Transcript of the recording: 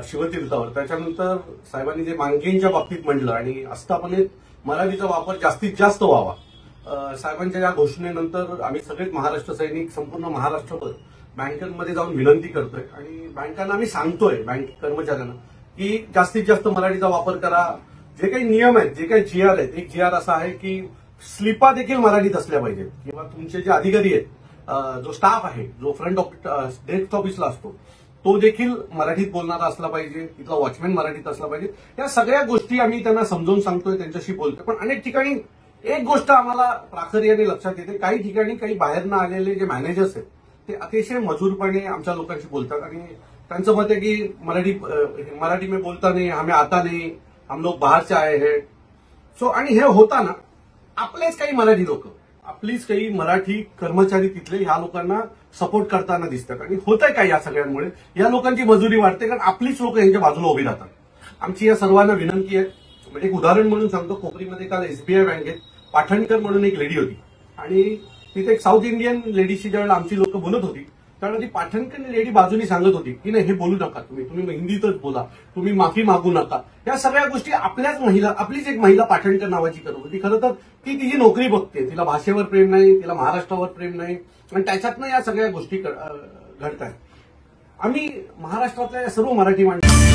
शिवतीर्थावर. त्याच्यानंतर साहेबांनी जे मांगेंच्या बाबतीत म्हटलं आणि आस्थापनेत मराठीचा वापर जास्तीत जास्त व्हावा, साहेबांच्या या घोषणेनंतर आम्ही सगळेच महाराष्ट्र सैनिक संपूर्ण महाराष्ट्रभर बँकांमध्ये जाऊन विनंती करतोय आणि बँकांना आम्ही सांगतोय, बँक कर्मचाऱ्यांना, की जास्तीत जास्त मराठीचा वापर करा. जे काही नियम आहेत, जे काही GR आहेत, एक GR असा आहे की स्लिपा देखील मराठीत असल्या पाहिजेत किंवा तुमचे जे अधिकारी आहेत, जो स्टाफ आहे, जो फ्रंट डेस्क ऑफिसला असतो, तो देखील मराठीत बोलणारा असला पाहिजे, तिथला वॉचमॅन मराठीत असला पाहिजे. या सगळ्या गोष्टी आम्ही त्यांना समजावून सांगतोय, त्यांच्याशी बोलतोय. पण अनेक ठिकाणी एक गोष्ट आम्हाला प्राखर्याने लक्षात येते, काही ठिकाणी काही बाहेरनं आलेले जे मॅनेजर्स आहेत ते अतिशय मजूरपणे आमच्या लोकांशी बोलतात आणि त्यांचं मत आहे की मराठी में बोलता नहीं, हमें आता नहीं, हम लोग बाहर से आए हैं. सो आणि हे होताना आपलेच काही मराठी लोक, आपलीच काही मराठी कर्मचारी तिथले ह्या लोकांना सपोर्ट करताना दिसतात. आणि होतंय काय या सगळ्यांमुळे? या लोकांची मजुरी वाढते कारण आपलीच लोक यांच्या बाजूला उभी राहतात. आमची या सर्वांना विनंती आहे. म्हणजे एक उदाहरण म्हणून सांगतो, कोपरीमध्ये काल SBI बँकेत पाठणकर म्हणून एक लेडी होती आणि तिथे एक साऊथ इंडियन लेडीशी ज्यावेळेला आमची लोक बोलत होती त्यावेळेला ती पाठणकर लेडी बाजूनी सांगत होती की नाही, हे बोलू नका, तुम्ही हिंदीतच बोला, तुम्ही माफी मागू नका. या सगळ्या गोष्टी आपल्याच महिला, आपलीच एक महिला पाठणकर नावाची करत होती. खरं तर ती तिची नोकरी बघते, तिला भाषेवर प्रेम नाही, तिला महाराष्ट्रावर प्रेम नाही आणि त्याच्यातनं या सगळ्या गोष्टी घडतात. आम्ही महाराष्ट्रातल्या सर्व मराठी माणसं